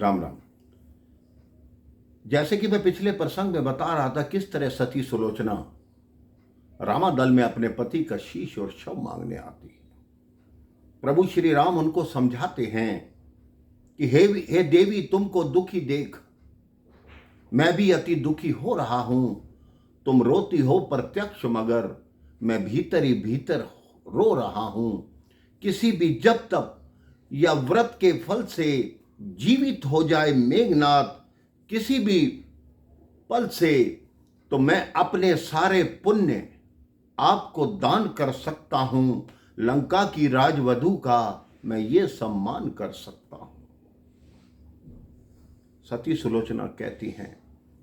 राम राम। जैसे कि मैं पिछले प्रसंग में बता रहा था किस तरह सती सुलोचना रामादल में अपने पति का शीश और शव मांगने आती है। प्रभु श्री राम उनको समझाते हैं कि हे देवी, तुमको दुखी देख मैं भी अति दुखी हो रहा हूं। तुम रोती हो प्रत्यक्ष मगर मैं भीतर ही भीतर रो रहा हूं। किसी भी जब तप या व्रत के फल से जीवित हो जाए मेघनाथ किसी भी पल से, तो मैं अपने सारे पुण्य आपको दान कर सकता हूं। लंका की राजवधू का मैं ये सम्मान कर सकता हूं। सती सुलोचना कहती हैं,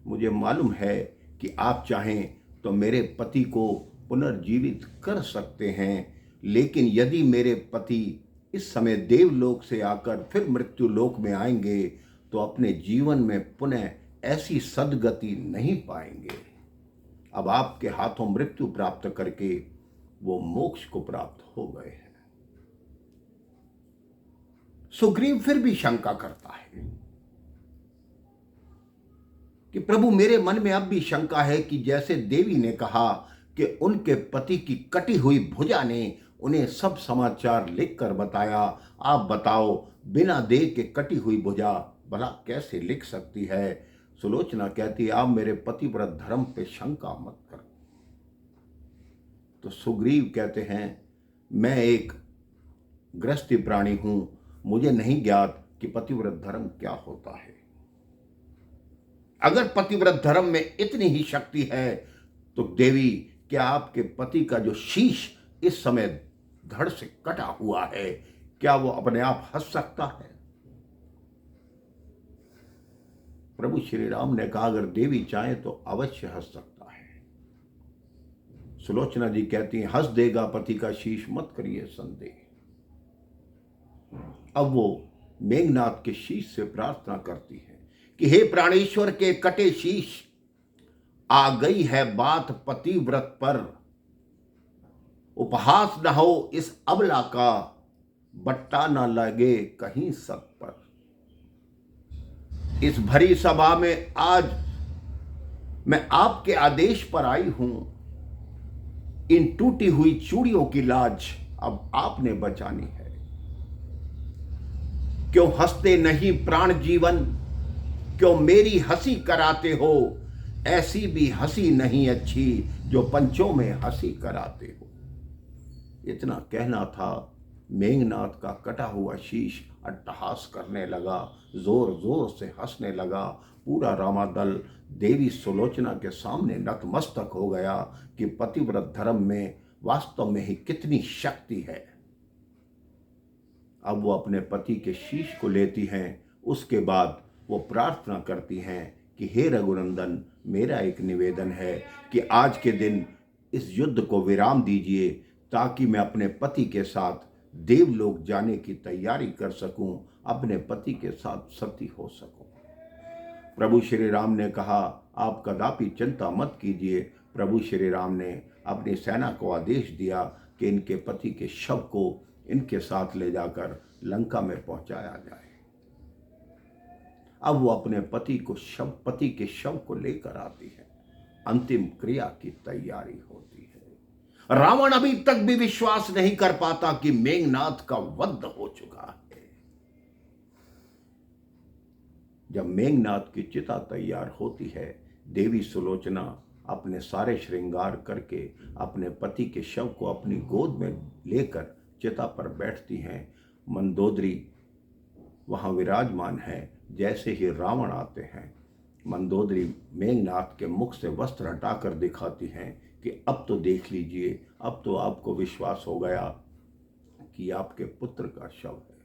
मुझे मालूम है कि आप चाहें तो मेरे पति को पुनर्जीवित कर सकते हैं, लेकिन यदि मेरे पति इस समय देवलोक से आकर फिर मृत्यु लोक में आएंगे तो अपने जीवन में पुनः ऐसी सद्गति नहीं पाएंगे। अब आपके हाथों मृत्यु प्राप्त करके वो मोक्ष को प्राप्त हो गए हैं। सुग्रीव फिर भी शंका करता है कि प्रभु, मेरे मन में अब भी शंका है कि जैसे देवी ने कहा कि उनके पति की कटी हुई भुजा ने उन्हें सब समाचार लिखकर बताया, आप बताओ बिना देह के कटी हुई भुजा भला कैसे लिख सकती है। सुलोचना कहती है, आप मेरे पतिव्रत धर्म पे शंका मत करो। तो सुग्रीव कहते हैं, मैं एक गृहस्थी प्राणी हूं, मुझे नहीं ज्ञात कि पतिव्रत धर्म क्या होता है। अगर पतिव्रत धर्म में इतनी ही शक्ति है तो देवी, क्या आपके पति का जो शीश इस समय धड़ से कटा हुआ है, क्या वो अपने आप हंस सकता है? प्रभु श्री राम ने कहा, अगर देवी चाहे तो अवश्य हंस सकता है। सुलोचना जी कहती हैं, हंस देगा पति का शीश, मत करिए संदेह। अब वो मेघनाथ के शीश से प्रार्थना करती है कि हे प्राणेश्वर के कटे शीश, आ गई है बात पतिव्रत पर। उपहास न हो इस अबला का, बट्टा न लगे कहीं सब पर। इस भरी सभा में आज मैं आपके आदेश पर आई हूं। इन टूटी हुई चूड़ियों की लाज अब आपने बचानी है। क्यों हंसते नहीं प्राण जीवन, क्यों मेरी हंसी कराते हो। ऐसी भी हंसी नहीं अच्छी जो पंचों में हंसी कराते हो। इतना कहना था, मेघनाथ का कटा हुआ शीश अट्टहास करने लगा, जोर जोर से हंसने लगा। पूरा रामादल देवी सुलोचना के सामने नतमस्तक हो गया कि पतिव्रत धर्म में वास्तव में ही कितनी शक्ति है। अब वो अपने पति के शीश को लेती हैं। उसके बाद वो प्रार्थना करती हैं कि हे रघुनंदन, मेरा एक निवेदन है कि आज के दिन इस युद्ध को विराम दीजिए ताकि मैं अपने पति के साथ देवलोक जाने की तैयारी कर सकूं, अपने पति के साथ सती हो सकूं। प्रभु श्री राम ने कहा, आप कदापि चिंता मत कीजिए। प्रभु श्री राम ने अपनी सेना को आदेश दिया कि इनके पति के शव को इनके साथ ले जाकर लंका में पहुंचाया जाए। अब वो अपने पति के शव को लेकर आती है। अंतिम क्रिया की तैयारी होती है। रावण अभी तक भी विश्वास नहीं कर पाता कि मेघनाथ का वध हो चुका है। जब मेघनाथ की चिता तैयार होती है, देवी सुलोचना अपने सारे श्रृंगार करके अपने पति के शव को अपनी गोद में लेकर चिता पर बैठती हैं। मंदोदरी वहां विराजमान है। जैसे ही रावण आते हैं, मंदोदरी मेघनाथ के मुख से वस्त्र हटाकर दिखाती हैं कि अब तो देख लीजिए, अब तो आपको विश्वास हो गया कि आपके पुत्र का शव है।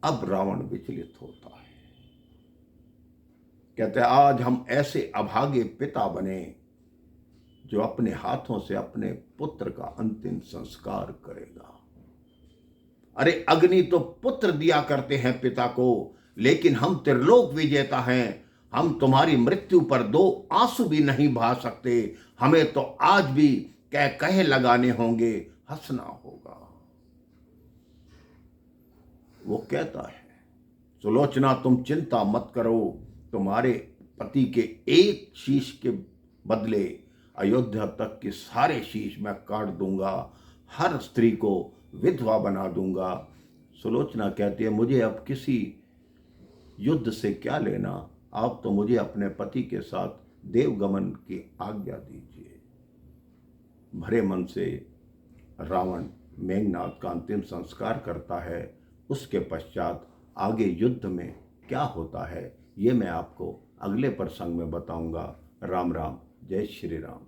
अब रावण विचलित होता है, कहते हैं, आज हम ऐसे अभागे पिता बने जो अपने हाथों से अपने पुत्र का अंतिम संस्कार करेगा। अरे अग्नि तो पुत्र दिया करते हैं पिता को, लेकिन हम त्रिलोक विजेता हैं। हम तुम्हारी मृत्यु पर दो आंसू भी नहीं बहा सकते। हमें तो आज भी कह लगाने होंगे, हंसना होगा। वो कहता है सुलोचना तुम चिंता मत करो, तुम्हारे पति के एक शीश के बदले अयोध्या तक के सारे शीश मैं काट दूंगा, हर स्त्री को विधवा बना दूंगा। सुलोचना कहती है मुझे अब किसी युद्ध से क्या लेना, आप तो मुझे अपने पति के साथ देवगमन की आज्ञा दीजिए। भरे मन से रावण मेघनाद का अंतिम संस्कार करता है। उसके पश्चात आगे युद्ध में क्या होता है ये मैं आपको अगले प्रसंग में बताऊंगा। राम राम, जय श्री राम।